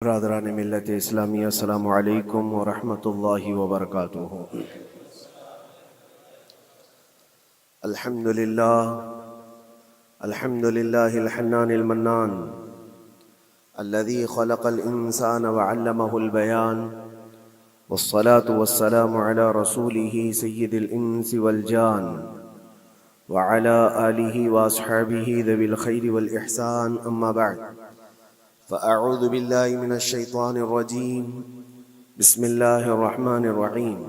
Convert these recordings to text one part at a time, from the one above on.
برادران ملت اسلامی، السلام علیکم ورحمۃ اللہ وبرکاتہ۔ الحمد للہ الحنان المنان الذي خلق الإنسان وعلمه البيان، والصلاة والسلام على رسوله سيد الإنس والجان وعلى آله وأصحابه ذوي الخير والإحسان، أما بعد فأعوذ بالله من الشيطان الرجيم، بسم الله الرحمن الرحيم۔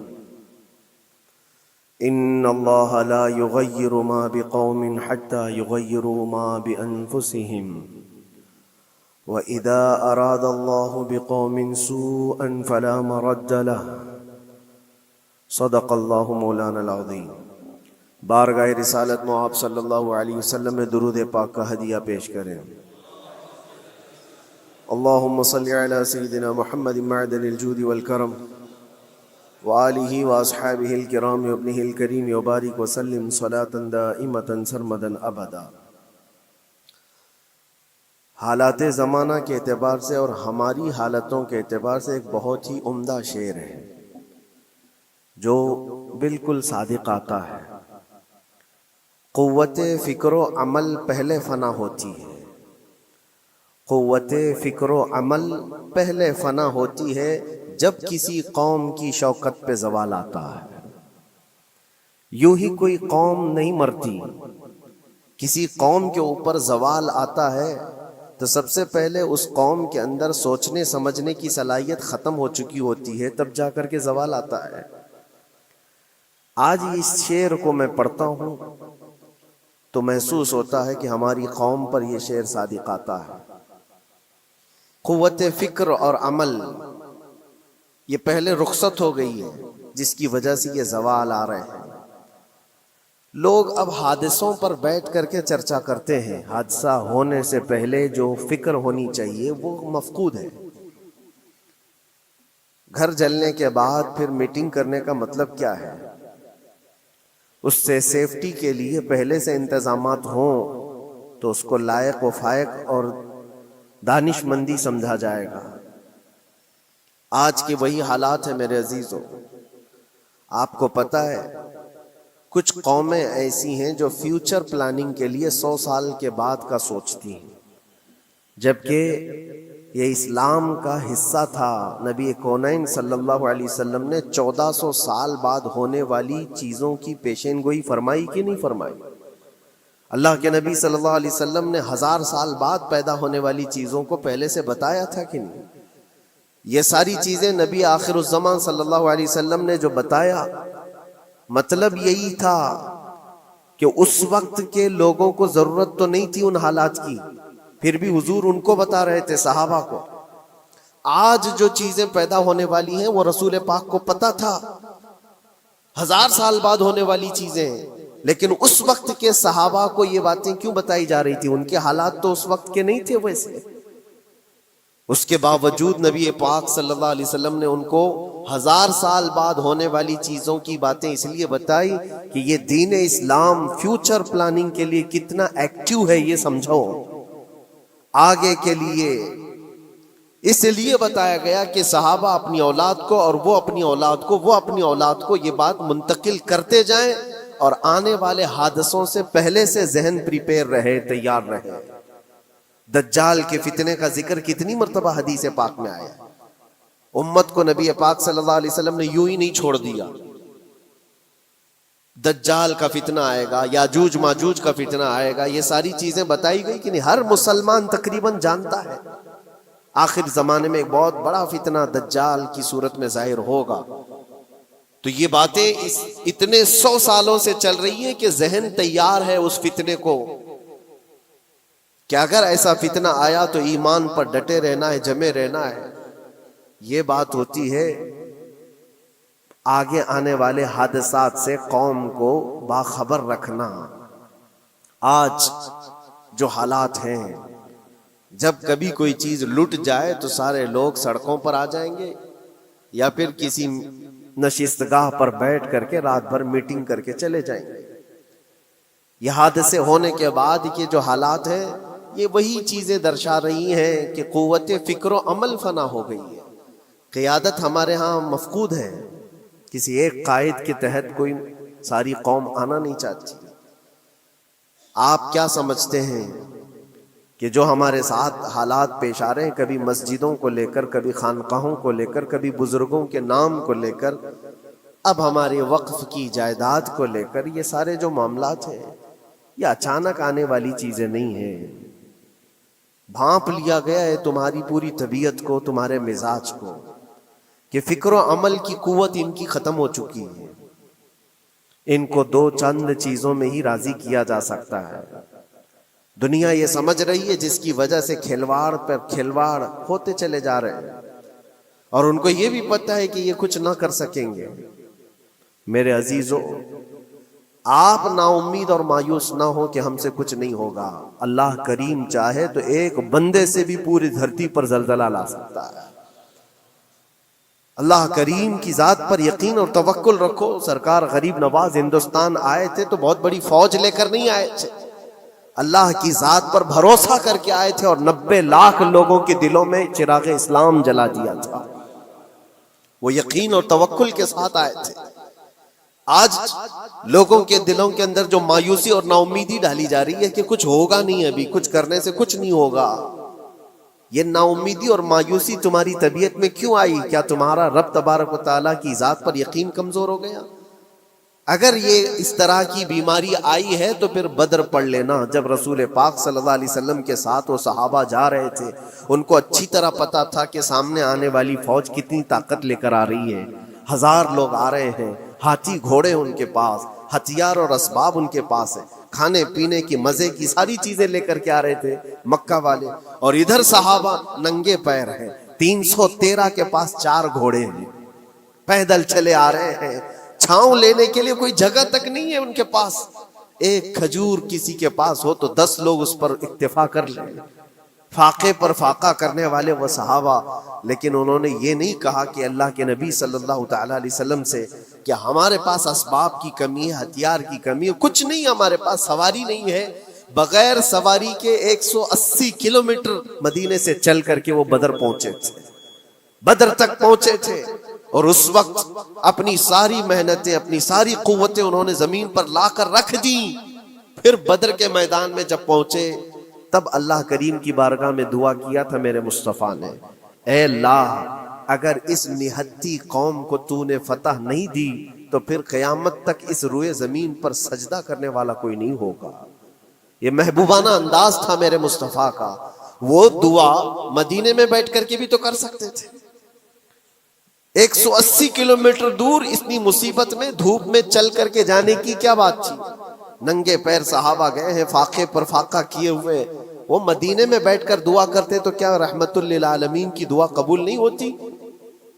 إن الله لا يغير ما بقوم حتى يغيروا ما بأنفسهم، وإذا أراد الله بقوم سوءا فلا مرد له، صدق الله مولانا العظيم۔ بارگاہ رسالت مآب صلی اللہ علیہ وسلم میں درود پاک کا ہدیہ پیش کریں۔ اللهم صل على سيدنا محمد معدن الجود والكرم وآله وأصحابه الكرام وابنه الكريم وبارك وسلم صلاة دائمة سرمدا أبدا۔ حالات زمانہ کے اعتبار سے اور ہماری حالتوں کے اعتبار سے ایک بہت ہی عمدہ شعر ہے جو بالکل صادق آتا ہے۔ قوت فکر و عمل پہلے فنا ہوتی ہے، قوت فکر و عمل پہلے فنا ہوتی ہے جب کسی قوم کی شوکت پہ زوال آتا ہے۔ یوں ہی کوئی قوم نہیں مرتی، کسی قوم کے اوپر زوال آتا ہے تو سب سے پہلے اس قوم کے اندر سوچنے سمجھنے کی صلاحیت ختم ہو چکی ہوتی ہے، تب جا کر کے زوال آتا ہے۔ آج اس شعر کو میں پڑھتا ہوں تو محسوس ہوتا ہے کہ ہماری قوم پر یہ شعر صادق آتا ہے۔ قوت فکر اور عمل یہ پہلے رخصت ہو گئی ہے، جس کی وجہ سے یہ زوال آ رہے ہیں۔ لوگ اب حادثوں پر بیٹھ کر کے چرچا کرتے ہیں، حادثہ ہونے سے پہلے جو فکر ہونی چاہیے وہ مفقود ہے۔ گھر جلنے کے بعد پھر میٹنگ کرنے کا مطلب کیا ہے؟ اس سے سیفٹی کے لیے پہلے سے انتظامات ہوں تو اس کو لائق و فائق اور دانش مندی سمجھا جائے گا۔ آج کے وہی حالات ہیں میرے عزیزوں۔ آپ کو پتہ ہے کچھ قومیں ایسی ہیں جو فیوچر پلاننگ کے لیے 100 سال کے بعد کا سوچتی ہیں، جبکہ یہ اسلام کا حصہ تھا۔ نبی کونین صلی اللہ علیہ وسلم نے 1400 سال بعد ہونے والی چیزوں کی پیشین گوئی فرمائی کہ نہیں فرمائی؟ اللہ کے نبی صلی اللہ علیہ وسلم نے 1000 سال بعد پیدا ہونے والی چیزوں کو پہلے سے بتایا تھا کہ نہیں؟ یہ ساری چیزیں نبی آخر الزمان صلی اللہ علیہ وسلم نے جو بتایا، مطلب یہی تھا کہ اس وقت کے لوگوں کو ضرورت تو نہیں تھی ان حالات کی، پھر بھی حضور ان کو بتا رہے تھے، صحابہ کو۔ آج جو چیزیں پیدا ہونے والی ہیں وہ رسول پاک کو پتا تھا، 1000 سال بعد ہونے والی چیزیں، لیکن اس وقت کے صحابہ کو یہ باتیں کیوں بتائی جا رہی تھی؟ ان کے حالات تو اس وقت کے نہیں تھے ویسے۔ اس کے باوجود نبی پاک صلی اللہ علیہ وسلم نے ان کو 1000 سال بعد ہونے والی چیزوں کی باتیں اس لیے بتائی کہ یہ دین اسلام فیوچر پلاننگ کے لیے کتنا ایکٹیو ہے یہ سمجھو، آگے کے لیے۔ اس لیے بتایا گیا کہ صحابہ اپنی اولاد کو اور وہ اپنی اولاد کو، وہ اپنی اولاد کو یہ بات منتقل کرتے جائیں اور آنے والے حادثوں سے پہلے سے ذہن پریپیئر رہے، تیار رہے۔ دجال کے فتنے کا ذکر کتنی مرتبہ حدیث پاک میں آیا۔ امت کو نبی پاک صلی اللہ علیہ وسلم نے یوں ہی نہیں چھوڑ دیا۔ دجال کا فتنہ آئے گا، یاجوج ماجوج کا فتنہ آئے گا، یہ ساری چیزیں بتائی گئی کہ نہیں؟ ہر مسلمان تقریباً جانتا ہے آخر زمانے میں ایک بہت بڑا فتنہ دجال کی صورت میں ظاہر ہوگا۔ تو یہ باتیں اتنے 100 سالوں سے چل رہی ہیں کہ ذہن تیار ہے اس فتنے کو کہ اگر ایسا فتنہ آیا تو ایمان پر ڈٹے رہنا ہے، جمے رہنا ہے۔ یہ بات ہوتی ہے آگے آنے والے حادثات سے قوم کو باخبر رکھنا۔ آج جو حالات ہیں، جب کبھی کوئی چیز لٹ جائے تو سارے لوگ سڑکوں پر آ جائیں گے، یا پھر کسی نشستگاہ پر بیٹھ کر کے رات بھر میٹنگ کر کے چلے جائیں گے۔ یہ حادثے ہونے کے بعد کے جو حالات ہیں یہ وہی چیزیں درشا رہی ہیں کہ قوت فکر و عمل فنا ہو گئی ہے. قیادت ہمارے ہاں مفقود ہے. کسی ایک قائد کے تحت کوئی ساری قوم آنا نہیں چاہتی. آپ کیا سمجھتے ہیں کہ جو ہمارے ساتھ حالات پیش آ رہے ہیں، کبھی مسجدوں کو لے کر، کبھی خانقاہوں کو لے کر، کبھی بزرگوں کے نام کو لے کر، اب ہمارے وقف کی جائیداد کو لے کر، یہ سارے جو معاملات ہیں یہ اچانک آنے والی چیزیں نہیں ہیں. بھانپ لیا گیا ہے تمہاری پوری طبیعت کو، تمہارے مزاج کو، کہ فکر و عمل کی قوت ان کی ختم ہو چکی ہے. ان کو دو چند چیزوں میں ہی راضی کیا جا سکتا ہے. دنیا یہ سمجھ رہی ہے، جس کی وجہ سے کھلواڑ پر کھلواڑ ہوتے چلے جا رہے ہیں، اور ان کو یہ بھی پتہ ہے کہ یہ کچھ نہ کر سکیں گے. میرے عزیزو، آپ نا امید اور مایوس نہ ہو کہ ہم سے کچھ نہیں ہوگا. اللہ کریم چاہے تو ایک بندے سے بھی پوری دھرتی پر زلزلہ لا سکتا ہے. اللہ کریم کی ذات پر یقین اور توکل رکھو. سرکار غریب نواز ہندوستان آئے تھے تو بہت بڑی فوج لے کر نہیں آئے تھے، اللہ کی ذات پر بھروسہ کر کے آئے تھے، اور 90 لاکھ لوگوں کے دلوں میں چراغ اسلام جلا دیا تھا. وہ یقین اور توکل کے ساتھ آئے تھے. آج لوگوں کے دلوں کے اندر جو مایوسی اور نا امیدی ڈالی جا رہی ہے کہ کچھ ہوگا نہیں، ابھی کچھ کرنے سے کچھ نہیں ہوگا، یہ نا امیدی اور مایوسی تمہاری طبیعت میں کیوں آئی؟ کیا تمہارا رب تبارک و تعالیٰ کی ذات پر یقین کمزور ہو گیا؟ اگر یہ اس طرح کی بیماری آئی ہے تو پھر بدر پڑھ لینا. جب رسول پاک صلی اللہ علیہ وسلم کے ساتھ وہ صحابہ جا رہے تھے، ان کو اچھی طرح پتا تھا کہ سامنے آنے والی فوج کتنی طاقت لے کر آ رہی ہے. 1000 لوگ آ رہے ہیں، ہاتھی گھوڑے ان کے پاس، ہتھیار اور اسباب ان کے پاس ہے، کھانے پینے کی مزے کی ساری چیزیں لے کر کے آ رہے تھے مکہ والے. اور ادھر صحابہ ننگے پیر ہیں، 313 کے پاس 4 گھوڑے ہیں، پیدل چلے آ رہے ہیں. چھاؤں لینے کے لیے کوئی جگہ تک نہیں ہے ان کے پاس. ایک کھجور کسی کے پاس ہو تو 10 لوگ اس پر اکتفا کر لیں. فاقے پر فاقہ کرنے والے وہ صحابہ، لیکن انہوں نے یہ نہیں کہا کہ اللہ کے نبی صلی اللہ تعالی علیہ وسلم سے کہ ہمارے پاس اسباب کی کمی ہے، ہتھیار کی کمی ہے، کچھ نہیں ہمارے پاس، سواری نہیں ہے. بغیر سواری کے 180 کلومیٹر مدینے سے چل کر کے وہ بدر پہنچے تھے، بدر تک پہنچے تھے. اور اس وقت اپنی ساری محنتیں، اپنی ساری قوتیں انہوں نے زمین پر لا کر رکھ دی. پھر بدر کے میدان میں جب پہنچے تب اللہ کریم کی بارگاہ میں دعا کیا تھا میرے مصطفیٰ نے، اے اللہ اگر اس نہتی قوم کو تو نے فتح نہیں دی تو پھر قیامت تک اس روئے زمین پر سجدہ کرنے والا کوئی نہیں ہوگا. یہ محبوبانہ انداز تھا میرے مصطفیٰ کا. وہ دعا مدینے میں بیٹھ کر کے بھی تو کر سکتے تھے. 180 کلومیٹر دور اتنی مصیبت میں دھوپ میں چل کر کے جانے کی کیا بات تھی؟ ننگے پیر صحابہ گئے ہیں، فاقے پر فاقہ کیے ہوئے. وہ مدینے میں بیٹھ کر دعا کرتے تو کیا رحمت للعالمین کی دعا قبول نہیں ہوتی؟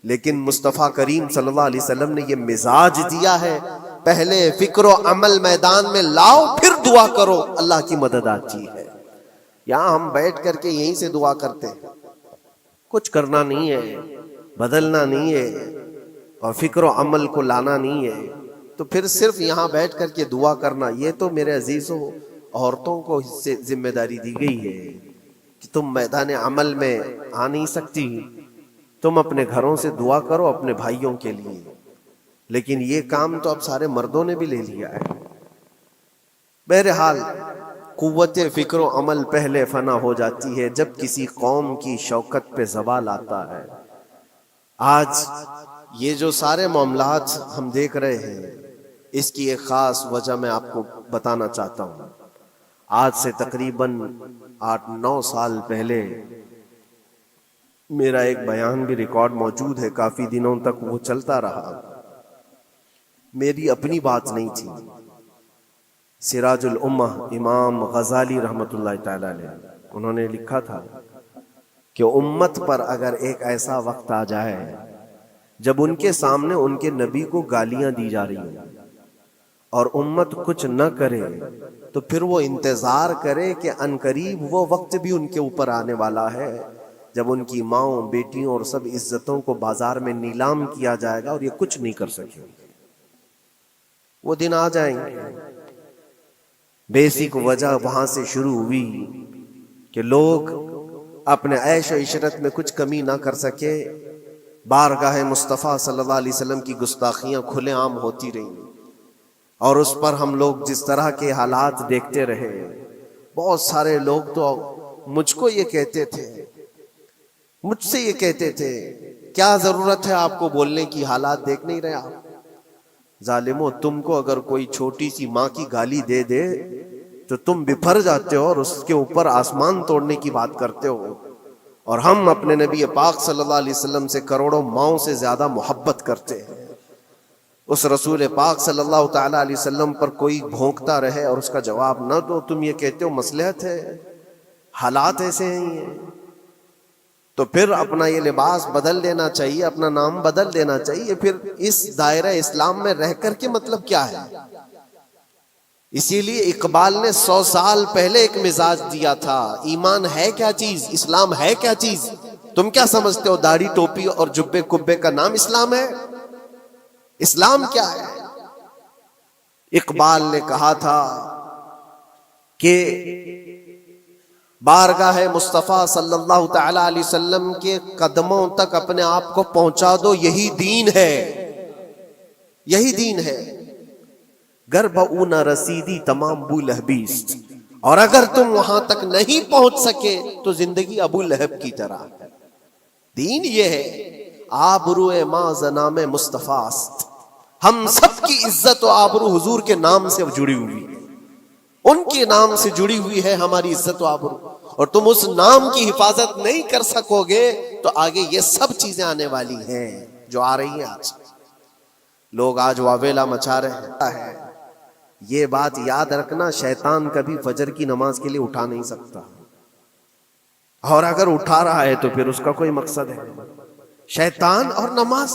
لیکن مصطفیٰ کریم صلی اللہ علیہ وسلم نے یہ مزاج دیا ہے، پہلے فکر و عمل میدان میں لاؤ پھر دعا کرو، اللہ کی مدد آتی ہے. یہاں ہم بیٹھ کر کے یہیں سے دعا کرتے ہیں، کچھ کرنا نہیں ہے، بدلنا نہیں ہے، اور فکر و عمل کو لانا نہیں ہے، تو پھر صرف یہاں بیٹھ کر کے دعا کرنا. یہ تو میرے عزیزوں عورتوں کو اس سے ذمہ داری دی گئی ہے کہ تم میدان عمل میں آ نہیں سکتی، تم اپنے گھروں سے دعا کرو اپنے بھائیوں کے لیے. لیکن یہ کام تو اب سارے مردوں نے بھی لے لیا ہے. بہرحال قوت فکر و عمل پہلے فنا ہو جاتی ہے جب کسی قوم کی شوکت پہ زوال آتا ہے. آج یہ جو سارے معاملات ہم دیکھ رہے ہیں، اس کی ایک خاص وجہ میں آپ کو بتانا چاہتا ہوں. آج سے تقریباً 8-9 سال پہلے میرا ایک بیان بھی ریکارڈ موجود ہے، کافی دنوں تک وہ چلتا رہا. میری اپنی بات نہیں تھی، سراج الامہ امام غزالی رحمت اللہ تعالی علیہ انہوں نے لکھا تھا کہ امت پر اگر ایک ایسا وقت آ جائے جب ان کے سامنے ان کے نبی کو گالیاں دی جا رہی ہیں اور امت کچھ نہ کرے، تو پھر وہ انتظار کرے کہ عنقریب وہ وقت بھی ان کے اوپر آنے والا ہے جب ان کی ماؤں، بیٹیوں اور سب عزتوں کو بازار میں نیلام کیا جائے گا اور یہ کچھ نہیں کر سکیں گے. وہ دن آ جائیں گے. بیسک وجہ وہاں سے شروع ہوئی کہ لوگ اپنے عیش و عشرت میں کچھ کمی نہ کر سکے، بارگاہ مصطفیٰ صلی اللہ علیہ وسلم کی گستاخیاں کھلے عام ہوتی رہیں، اور اس پر ہم لوگ جس طرح کے حالات دیکھتے رہے۔ بہت سارے لوگ تو مجھ کو یہ کہتے تھے، مجھ سے یہ کہتے تھے، کیا ضرورت ہے آپ کو بولنے کی، حالات دیکھ نہیں رہے آپ؟ ظالمو، تم کو اگر کوئی چھوٹی سی ماں کی گالی دے دے تو تم بپھر جاتے ہو اور اس کے اوپر آسمان توڑنے کی بات کرتے ہو، اور ہم اپنے نبی پاک صلی اللہ علیہ وسلم سے کروڑوں ماؤں سے زیادہ محبت کرتے ہیں۔ اس رسول پاک صلی اللہ تعالی علیہ وسلم پر کوئی بھونکتا رہے اور اس کا جواب نہ دو، تم یہ کہتے ہو مصلحت ہے، حالات ایسے ہیں یہ، تو پھر اپنا یہ لباس بدل دینا چاہیے، اپنا نام بدل دینا چاہیے۔ پھر اس دائرہ اسلام میں رہ کر کے مطلب کیا ہے؟ اسی لیے اقبال نے 100 سال پہلے ایک مزاج دیا تھا، ایمان ہے کیا چیز، اسلام ہے کیا چیز؟ تم کیا سمجھتے ہو داڑھی ٹوپی اور جبے کبے کا نام اسلام ہے؟ اسلام کیا ہے؟ اقبال نے کہا تھا کہ بارگاہ مصطفیٰ صلی اللہ تعالی علیہ وسلم کے قدموں تک اپنے آپ کو پہنچا دو، یہی دین ہے، یہی دین ہے۔ گر بہو نہ رسیدی تمام ابو لہبیست، اور اگر تم وہاں تک نہیں پہنچ سکے تو زندگی ابو لہب کی طرح۔ دین یہ ہے، آبرو ماں زنام مصطفیٰ است، ہم سب کی عزت و آبرو حضور کے نام سے جڑی ہوئی ہے، ان کے نام سے جڑی ہوئی ہے ہماری عزت و آبرو، اور تم اس نام کی حفاظت نہیں کر سکو گے تو آگے یہ سب چیزیں آنے والی ہیں جو آ رہی ہیں۔ آج لوگ آج واویلا مچا رہے ہیں، یہ بات یاد رکھنا، شیطان کبھی فجر کی نماز کے لیے اٹھا نہیں سکتا، اور اگر اٹھا رہا ہے تو پھر اس کا کوئی مقصد ہے۔ شیطان اور نماز،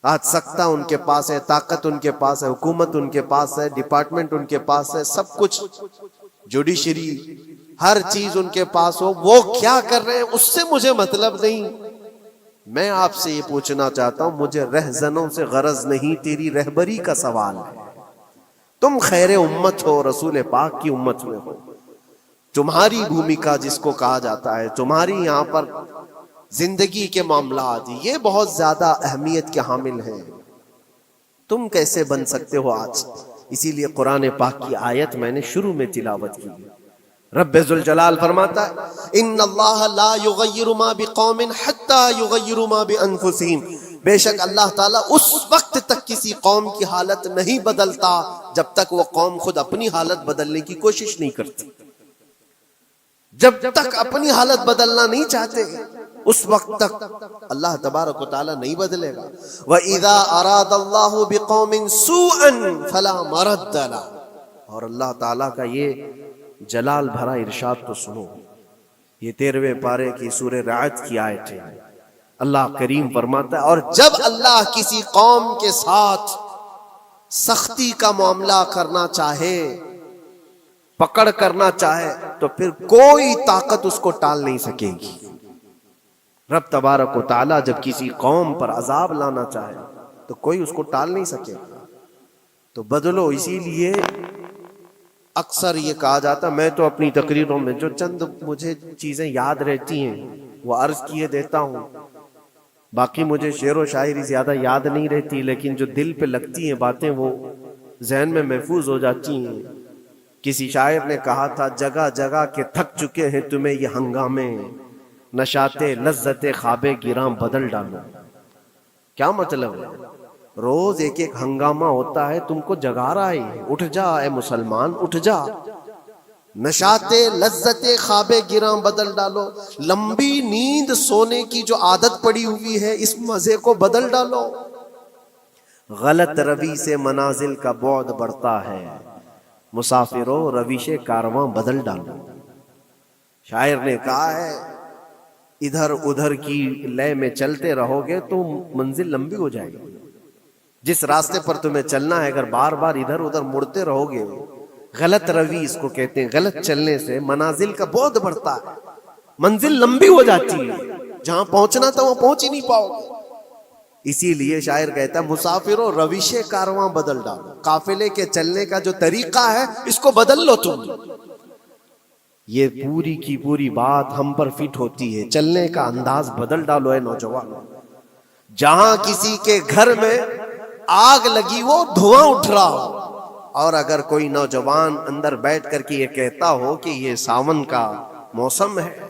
آج سختہ ان کے پاس ہے، طاقت ان کے پاس ہے، حکومت ان کے پاس ہے، ڈپارٹمنٹ ان کے پاس ہے، سب کچھ، جوڈیشری، ہر چیز ان کے پاس ہو، وہ کیا کر رہے ہیں اس سے مجھے مطلب نہیں۔ میں آپ سے یہ پوچھنا چاہتا ہوں، مجھے رہزنوں سے غرض نہیں، تیری رہبری کا سوال ہے۔ تم خیر امت ہو، رسول پاک کی امت میں ہو، تمہاری بھومکا جس کو کہا جاتا ہے، تمہاری یہاں پر زندگی کے معاملات یہ بہت زیادہ اہمیت کے حامل ہیں۔ تم کیسے بن سکتے ہو آج؟ اسی لیے قرآن پاک کی آیت میں نے شروع میں تلاوت کی، رب ذوالجلال فرماتا ہے ان اللہ لا یغیر ما بقوم حتی یغیروا ما بانفسہم، بے شک اللہ تعالیٰ اس وقت تک کسی قوم کی حالت نہیں بدلتا جب تک وہ قوم خود اپنی حالت بدلنے کی کوشش نہیں کرتی۔ جب تک اپنی حالت بدلنا نہیں چاہتے اس وقت تک اللہ تبارک و تعالیٰ نہیں بدلے گا۔ وَإِذَا أَرَادَ اللَّهُ بِقَوْمٍ سُوءًا فَلَا مَرَدَّ لَهُ، اور اللہ تعالیٰ کا یہ جلال بھرا ارشاد تو سنو، یہ 13ویں پارے کی سورہ رعد کی آیت ہے۔ اللہ کریم فرماتا ہے، اور جب اللہ کسی قوم کے ساتھ سختی کا معاملہ کرنا چاہے، پکڑ کرنا چاہے، تو پھر کوئی طاقت اس کو ٹال نہیں سکے گی۔ رب تبارک و تعالیٰ جب کسی قوم پر عذاب لانا چاہے تو کوئی اس کو ٹال نہیں سکے گا۔ تو بدلو، اسی لیے اکثر یہ کہا جاتا، میں تو اپنی تقریروں میں جو چند مجھے چیزیں یاد رہتی ہیں وہ عرض کیے دیتا ہوں، باقی مجھے شعر و شاعری زیادہ یاد نہیں رہتی، لیکن جو دل پہ لگتی ہیں باتیں وہ ذہن میں محفوظ ہو جاتی ہیں۔ کسی شاعر نے کہا تھا، جگہ جگہ کے تھک چکے ہیں تمہیں یہ ہنگامے، نشاتے لذت خواب گراں بدل ڈالو۔ کیا مطلب ہے؟ روز ایک ایک ہنگامہ ہوتا ہے، تم کو جگا رہا ہے، اٹھ جا اے مسلمان، اٹھ جا، نشاتے لذت خواب گراں بدل ڈالو، لمبی نیند سونے کی جو عادت پڑی ہوئی ہے اس مزے کو بدل ڈالو۔ غلط روی سے منازل کا بعد بڑھتا ہے، مسافروں روش کارواں بدل ڈالو۔ شاعر نے کہا ہے، ادھر ادھر کی لے میں چلتے رہو گے تو منزل لمبی ہو جائے گی۔ جس راستے پر تمہیں چلنا ہے اگر بار بار ادھر ادھر مڑتے رہو گے، غلط روی اس کو کہتے ہیں، غلط چلنے سے منازل کا بعد بڑھتا ہے، منزل لمبی ہو جاتی ہے، جہاں پہنچنا تھا وہاں پہنچ ہی نہیں پاؤ گے۔ اسی لیے شاعر کہتا ہے، مسافروں روش کارواں بدل ڈالو، قافلے کے چلنے کا جو طریقہ ہے اس کو بدل لو تم۔ یہ پوری کی پوری بات ہم پر فٹ ہوتی ہے. چلنے کا انداز بدل ڈالو اے نوجوانوں. جہاں کسی کے گھر میں آگ لگی ہو، دھواں اٹھ رہا ہو، اور اگر کوئی نوجوان اندر بیٹھ کر کے یہ کہتا ہو کہ یہ ساون کا موسم ہے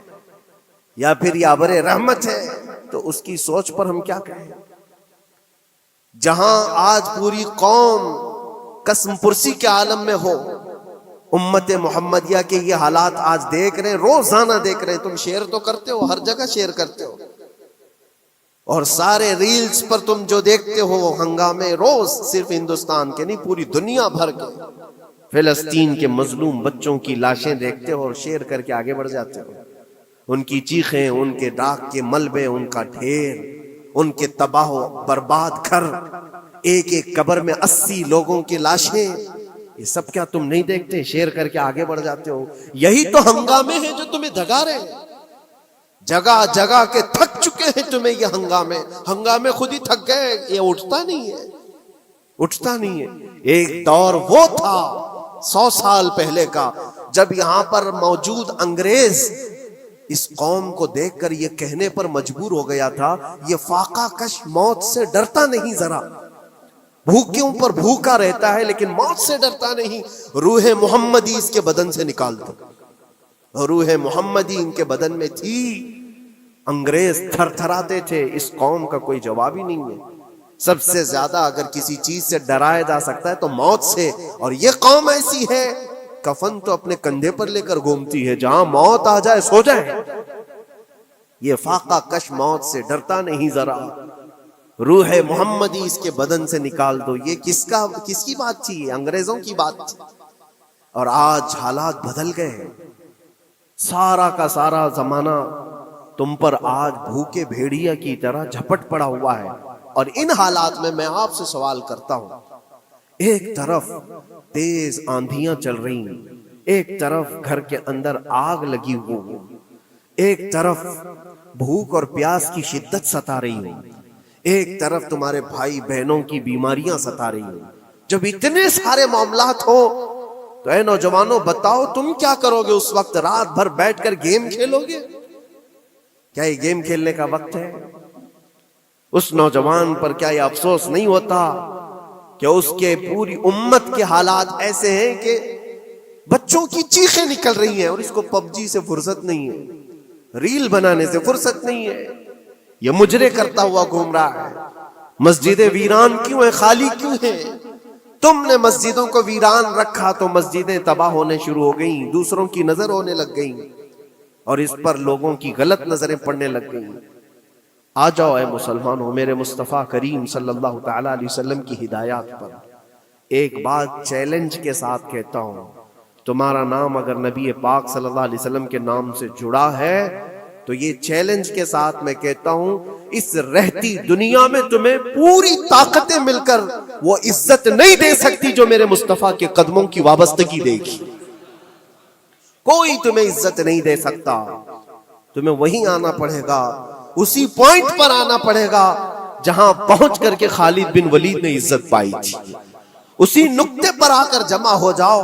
یا پھر یہ ابر رحمت ہے، تو اس کی سوچ پر ہم کیا کہیں. جہاں آج پوری قوم قسم پرسی کے عالم میں ہو، امت محمدیہ کے یہ حالات آج دیکھ رہے ہیں، روزانہ دیکھ رہے ہیں. تم شیئر تو کرتے ہو، ہر جگہ شیئر کرتے ہو، اور سارے ریلز پر تم جو دیکھتے ہو ہنگامے روز، صرف ہندوستان کے نہیں پوری دنیا بھر کے فلسطین کے مظلوم بچوں کی لاشیں دیکھتے ہو اور شیئر کر کے آگے بڑھ جاتے ہو. ان کی چیخیں، ان کے ڈاک کے ملبے، ان کا ڈھیر، ان کے تباہ و برباد گھر، ایک ایک قبر میں 80 لوگوں کی لاشیں، یہ سب کیا تم نہیں دیکھتے؟ شیئر کر کے آگے بڑھ جاتے ہو. یہی تو ہنگامے ہیں جو تمہیں دھگا رہے ہیں. جگہ جگہ کے تھک چکے ہیں تمہیں یہ ہنگامے خود ہی تھک گئے. یہ اٹھتا نہیں ہے. ایک دور وہ تھا 100 سال پہلے کا، جب یہاں پر موجود انگریز اس قوم کو دیکھ کر یہ کہنے پر مجبور ہو گیا تھا، یہ فاقہ کش موت سے ڈرتا نہیں ذرا، بھوکیوں پر بھوکا رہتا ہے لیکن موت سے ڈرتا نہیں. روح محمدی اس کے بدن سے نکال دو. روح محمدی ان کے بدن میں تھی. انگریز تھر تھراتے تھے. اس قوم کا کوئی جواب ہی نہیں ہے. سب سے زیادہ اگر کسی چیز سے ڈرایا جا سکتا ہے تو موت سے، اور یہ قوم ایسی ہے کفن تو اپنے کندھے پر لے کر گھومتی ہے، جہاں موت آ جائے سو جائے. یہ فاقہ کش موت سے ڈرتا نہیں ذرا. روح محمدی اس کے بدن سے نکال دو. یہ کس کی بات تھی؟ انگریزوں کی بات تھی. اور آج حالات بدل گئے. سارا کا سارا زمانہ تم پر آج بھوکے بھیڑیا کی طرح جھپٹ پڑا ہوا ہے. اور ان حالات میں آپ سے سوال کرتا ہوں، ایک طرف تیز آندھیاں چل رہی ہیں، ایک طرف گھر کے اندر آگ لگی ہوئی، ایک طرف بھوک اور پیاس کی شدت ستا رہی ہے، ایک طرف تمہارے بھائی بہنوں کی بیماریاں ستا رہی ہیں. جب اتنے سارے معاملات ہو تو اے نوجوانوں بتاؤ تم کیا کرو گے اس وقت؟ رات بھر بیٹھ کر گیم کھیلو گے؟ کیا یہ گیم کھیلنے کا وقت ہے؟ اس نوجوان پر کیا یہ افسوس نہیں ہوتا کہ اس کے پوری امت کے حالات ایسے ہیں کہ بچوں کی چیخیں نکل رہی ہیں اور اس کو پبجی سے فرصت نہیں ہے، ریل بنانے سے فرصت نہیں ہے، یہ مجرے کرتا ہوا گھوم رہا ہے. مسجدیں ویران کیوں ہیں؟ خالی کیوں ہیں؟ تم نے مسجدوں کو ویران رکھا تو مسجدیں تباہ ہونے شروع ہو گئیں، دوسروں کی نظر ہونے لگ گئیں اور اس پر لوگوں کی غلط نظریں پڑنے لگ گئیں. آ جاؤ اے مسلمانوں میرے مصطفیٰ کریم صلی اللہ تعالی علیہ وسلم کی ہدایات پر. ایک بات چیلنج کے ساتھ کہتا ہوں، تمہارا نام اگر نبی پاک صلی اللہ علیہ وسلم کے نام سے جڑا ہے تو یہ چیلنج کے ساتھ میں کہتا ہوں، اس رہتی دنیا میں تمہیں پوری طاقتیں مل کر وہ عزت نہیں دے سکتی جو میرے مصطفیٰ کے قدموں کی وابستگی دے گی. کوئی تمہیں عزت نہیں دے سکتا. تمہیں وہیں آنا پڑے گا، اسی پوائنٹ پر آنا پڑے گا جہاں پہنچ کر کے خالد بن ولید نے عزت پائی تھی. اسی نقطے پر آ کر جمع ہو جاؤ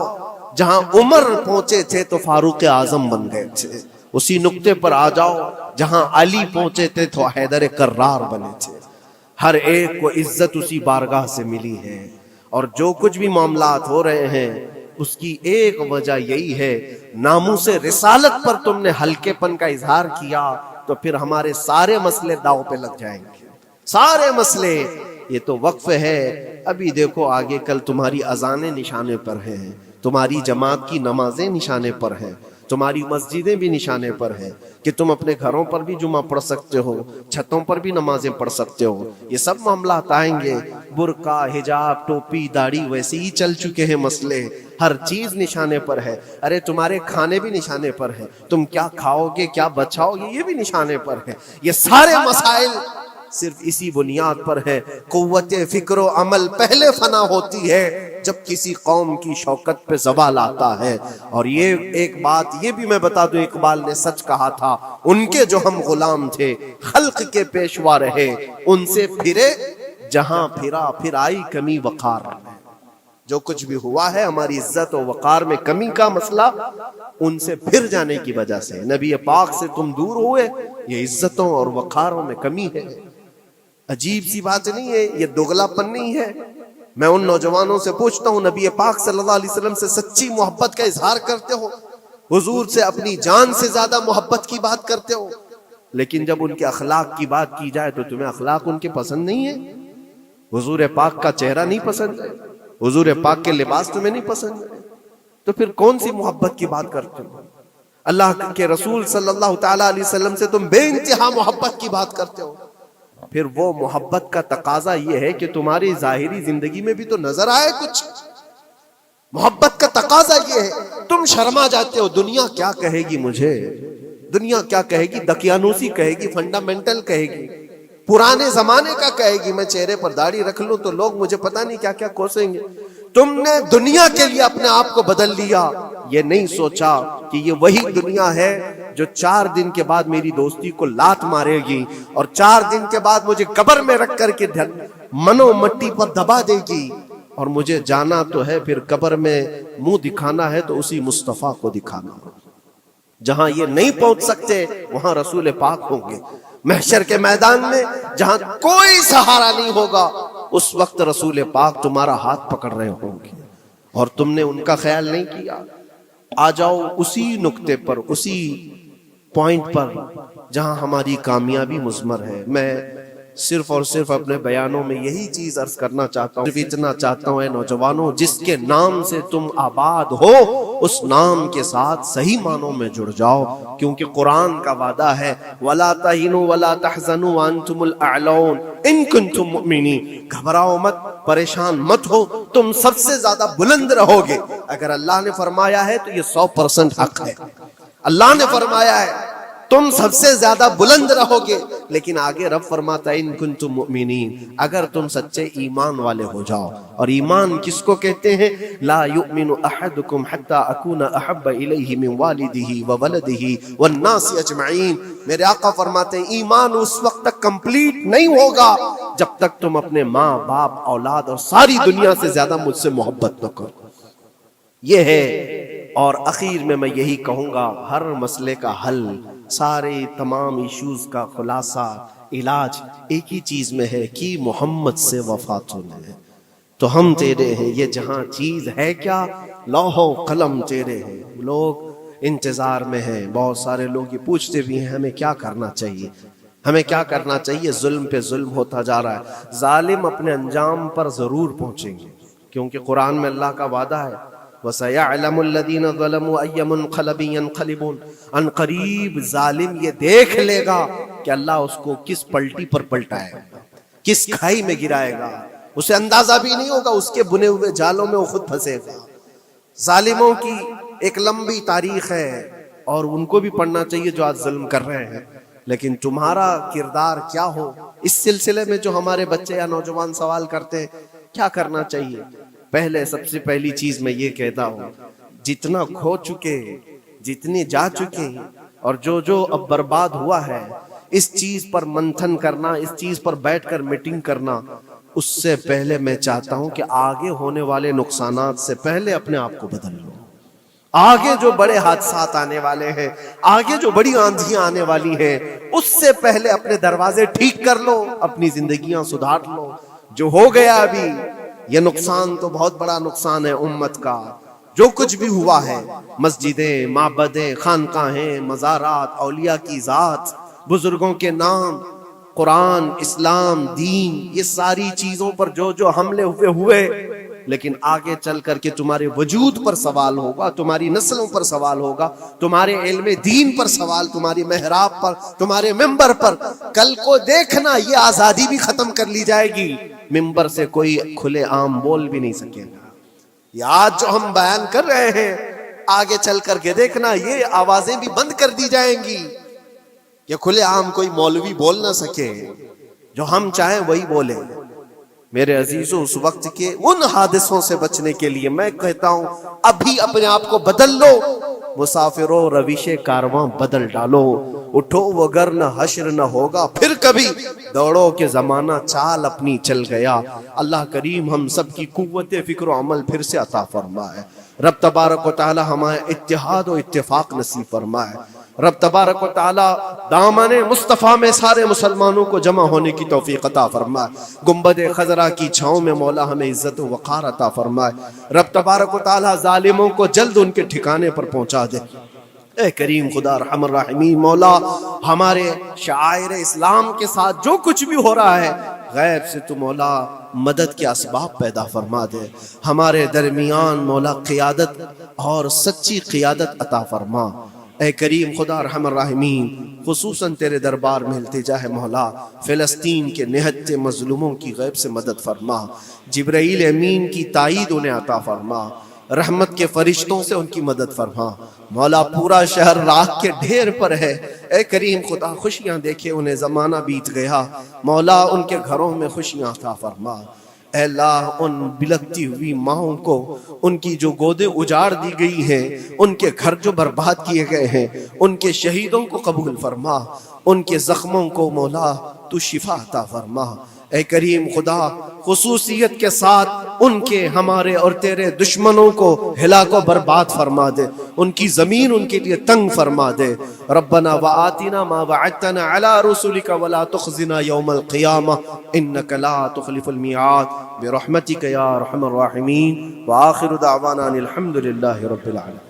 جہاں عمر پہنچے تھے تو فاروق اعظم بن گئے تھے. اسی نقطے پر آ جاؤ جہاں علی پہنچے تھے تو حیدر کرار بنے تھے. ہر ایک کو عزت اسی بارگاہ سے ملی ہے. اور جو کچھ بھی معاملات ہو رہے ہیں اس کی ایک وجہ یہی ہے، ناموس رسالت پر تم نے ہلکے پن کا اظہار کیا تو پھر ہمارے سارے مسئلے داؤ پہ لگ جائیں گے. سارے مسئلے. یہ تو وقف ہے. ابھی دیکھو آگے کل تمہاری اذانیں نشانے پر ہیں، تمہاری جماعت کی نمازیں نشانے پر ہیں، تمہاری مسجدیں بھی نشانے پر ہیں کہ تم اپنے گھروں پر بھی جمعہ پڑھ سکتے ہو، چھتوں پر بھی نمازیں پڑھ سکتے ہو. یہ سب معاملات آئیں گے. برقع، حجاب، ٹوپی، داڑھی ویسے ہی چل چکے ہیں مسئلے. ہر چیز نشانے پر ہے. ارے تمہارے کھانے بھی نشانے پر ہیں، تم کیا کھاؤ گے کیا بچاؤ گے یہ بھی نشانے پر ہے. یہ سارے مسائل صرف اسی بنیاد پر ہے. قوت فکر و عمل پہلے فنا ہوتی ہے جب کسی قوم کی شوکت پہ زوال آتا ہے. اور یہ ایک بات یہ بھی میں بتا دوں، اقبال نے سچ کہا تھا، ان کے جو ہم غلام تھے خلق کے پیشوا رہے، ان سے پھرے جہاں پھرا پھر آئی کمی وقار. جو کچھ بھی ہوا ہے ہماری عزت و وقار میں کمی کا مسئلہ ان سے پھر جانے کی وجہ سے، نبی پاک سے تم دور ہوئے، یہ عزتوں اور وقاروں میں کمی ہے۔ عجیب سی بات نہیں ہے، یہ دوگلا پن نہیں ہے۔ میں ان نوجوانوں سے پوچھتا ہوں، نبی پاک صلی اللہ علیہ وسلم سے سچی محبت کا اظہار کرتے ہو، حضور سے اپنی جان سے زیادہ محبت کی بات کرتے ہو، لیکن جب ان کے اخلاق کی بات کی جائے تو تمہیں اخلاق ان کے پسند نہیں ہے؟ حضور پاک کا چہرہ نہیں پسند ہے، حضور پاک کے لباس تمہیں نہیں پسند ہے، تو پھر کون سی محبت کی بات کرتے ہو؟ اللہ کے رسول صلی اللہ تعالی علیہ وسلم سے تم بے انتہا محبت کی بات کرتے ہو، پھر وہ محبت کا تقاضا یہ ہے کہ تمہاری ظاہری زندگی میں بھی تو نظر آئے کچھ۔ محبت کا تقاضا یہ ہے، تم شرما جاتے ہو، دنیا کیا کہے گی مجھے، دنیا کیا کہے گی، دقیانوسی کہے گی، فنڈامنٹل کہے گی، پرانے زمانے کا کہے گی، میں چہرے پر داڑھی رکھ لوں تو لوگ مجھے پتہ نہیں کیا کیا کوسیں گے۔ تم نے دنیا کے لیے اپنے آپ کو بدل لیا، یہ نہیں سوچا کہ یہ وہی دنیا ہے جو 4 دن کے بعد میری دوستی کو لات مارے گی اور 4 دن کے بعد مجھے قبر میں رکھ کر کے منو مٹی پر دبا دے گی، اور مجھے جانا تو ہے، پھر قبر میں منہ دکھانا ہے تو اسی مصطفیٰ کو دکھانا ہے۔ جہاں یہ نہیں پہنچ سکتے وہاں رسول پاک ہوں گے۔ محشر کے میدان میں جہاں کوئی سہارا نہیں ہوگا، اس وقت رسول پاک تمہارا ہاتھ پکڑ رہے ہوں گے اور تم نے ان کا خیال نہیں کیا۔ آ جاؤ اسی نقطے پر، اسی پوائنٹ پر جہاں ہماری کامیابی مضمر ہے۔ میں صرف اور صرف اپنے بیانوں میں یہی چیز عرض کرنا چاہتا ہوں، صرف اتنا چاہتا ہوں، اے نوجوانوں، جس کے نام سے تم آباد ہو اس نام کے ساتھ صحیح معنوں میں جڑ جاؤ، کیونکہ قرآن کا وعدہ ہے وَلَا تَهِنُوا وَلَا تَحْزَنُوا وَأَنْتُمُ الْأَعْلَوْنَ إِن كُنتُم مُؤْمِنِينَ۔ گھبراؤ مت، پریشان مت ہو، تم سب سے زیادہ بلند رہو گے۔ اگر اللہ نے فرمایا ہے تو یہ 100% حق ہے۔ اللہ نے فرمایا ہے تم سب سے زیادہ بلند رہو گے، لیکن آگے رب فرماتا ہے ان کنتم مؤمنین، اگر تم سچے ایمان والے ہو جاؤ۔ اور ایمان کس کو کہتے ہیں؟ لا یؤمن احدکم حتی اکون احب الیہ من والدہ وولدہ والناس اجمعین۔ میرے آقا فرماتے ہیں ایمان اس وقت تک کمپلیٹ نہیں ہوگا جب تک تم اپنے ماں باپ اولاد اور ساری دنیا سے زیادہ مجھ سے محبت نہ کرو۔ یہ ہے، اور اخیر میں یہی کہوں گا، ہر مسئلے کا حل، سارے تمام ایشوز کا خلاصہ، علاج ایک ہی چیز میں ہے کہ محمد سے وفا تمہیں ہے تو ہم تیرے ہیں۔ یہ جہاں چیز ہے کیا، لوح و قلم تیرے ہیں۔ لوگ انتظار میں ہیں، بہت سارے لوگ یہ پوچھتے بھی ہیں ہمیں کیا کرنا چاہیے، ہمیں کیا کرنا چاہیے۔ ظلم پہ ظلم ہوتا جا رہا ہے، ظالم اپنے انجام پر ضرور پہنچیں گے، کیونکہ قرآن میں اللہ کا وعدہ ہے وَسَيَعْلَمُ الَّذِينَ ظَلَمُوا أَيَّ مُنْقَلَبٍ يَنْقَلِبُونَ۔ ان قریب ظالم یہ دیکھ لے گا کہ اللہ اس کو کس پلٹی پر پلٹائے گا، کس کھائی میں گرائے گا، اسے اندازہ بھی نہیں ہوگا، اس کے بنے ہوئے جالوں میں وہ خود پھنسے گا۔ ظالموں کی ایک لمبی تاریخ ہے اور ان کو بھی پڑھنا چاہیے جو آج ظلم کر رہے ہیں، لیکن تمہارا کردار کیا ہو، اس سلسلے میں جو ہمارے بچے یا نوجوان سوال کرتے ہیں کیا کرنا چاہیے۔ پہلے سب سے پہلی چیز میں یہ کہتا ہوں، جتنا کھو چکے، جتنی جا چکے اور جو اب برباد ہوا ہے، اس چیز پر منتھن کرنا، اس چیز پر بیٹھ کر میٹنگ کرنا، اس سے پہلے میں چاہتا ہوں کہ آگے ہونے والے نقصانات سے پہلے اپنے آپ کو بدل لو۔ آگے جو بڑے حادثات آنے والے ہیں، آگے جو بڑی آندھیاں آنے والی ہیں، اس سے پہلے اپنے دروازے ٹھیک کر لو، اپنی زندگیاں سدھار لو۔ جو ہو گیا ابھی، یہ نقصان تو بہت بڑا نقصان ہے امت کا، جو کچھ بھی ہوا ہے، مسجدیں، معبدیں، خانقاہیں، مزارات، اولیاء کی ذات، بزرگوں کے نام، قرآن، اسلام، دین، یہ ساری چیزوں پر جو حملے ہوئے، لیکن آگے چل کر کے تمہارے وجود پر سوال ہوگا، تمہاری نسلوں پر سوال ہوگا، تمہارے علم دین پر سوال، تمہاری محراب پر، تمہارے ممبر پر۔ کل کو دیکھنا یہ آزادی بھی ختم کر لی جائے گی، ممبر سے کوئی کھلے عام بول بھی نہیں سکے گا۔ یہ آج جو ہم بیان کر رہے ہیں، آگے چل کر کے دیکھنا یہ آوازیں بھی بند کر دی جائیں گی کہ کھلے عام کوئی مولوی بول نہ سکے، جو ہم چاہیں وہی بولے۔ میرے عزیزوں، اس وقت کے ان حادثوں سے بچنے کے لیے میں کہتا ہوں ابھی اپنے آپ کو بدل لو، مسافروں روش کارواں بدل ڈالو۔ اٹھو وگرنہ حشر نہ ہوگا پھر کبھی، دوڑو کہ زمانہ چال اپنی چل گیا۔ اللہ کریم ہم سب کی قوت فکر و عمل پھر سے عطا فرمائے۔ رب تبارک و تعالی ہمیں اتحاد و اتفاق نصیب فرمائے۔ رب تبارک و تعالی دامن مصطفیٰ میں سارے مسلمانوں کو جمع ہونے کی توفیق عطا فرمائے۔ گنبد خضرا کی چھاؤں میں مولا ہمیں عزت و وقار عطا فرمائے۔ رب تبارک و تعالی ظالموں کو جلد ان کے ٹھکانے پر پہنچا دے۔ اے کریم خدا ارحم الراحمین، مولا ہمارے شعائر اسلام کے ساتھ جو کچھ بھی ہو رہا ہے، غیب سے تو مولا مدد کے اسباب پیدا فرما دے۔ ہمارے درمیان مولا قیادت اور سچی قیادت عطا فرما۔ اے کریم خدا ارحم الراحمین، خصوصاً تیرے دربار میں التجا ہے مولا، فلسطین کے نہتے مظلوموں کی غیب سے مدد فرما۔ جبرائیل امین کی تائید انہیں عطا فرما۔ رحمت کے فرشتوں سے ان کی مدد فرما۔ مولا پورا شہر راکھ کے ڈھیر پر ہے، اے کریم خدا خوشیاں دیکھے انہیں زمانہ بیت گیا، مولا ان کے گھروں میں خوشیاں عطا فرما۔ اے اللہ ان بلکتی ہوئی ماؤں کو، ان کی جو گودیں اجاڑ دی گئی ہیں، ان کے گھر جو برباد کیے گئے ہیں، ان کے شہیدوں کو قبول فرما، ان کے زخموں کو مولا تو شفا عطا فرما۔ اے کریم خدا خصوصیت کے ساتھ ان کے ہمارے اور تیرے دشمنوں کو ہلاک و برباد فرما دے، ان کی زمین ان کے لیے تنگ فرما دے۔ ربنا وآتنا ما وعدتنا على رسلك ولا تخزنا يوم القيامة انك لا تخلف الميعاد برحمتك يا ارحم الراحمين، وآخر دعوانا ان الحمد لله رب العالمين۔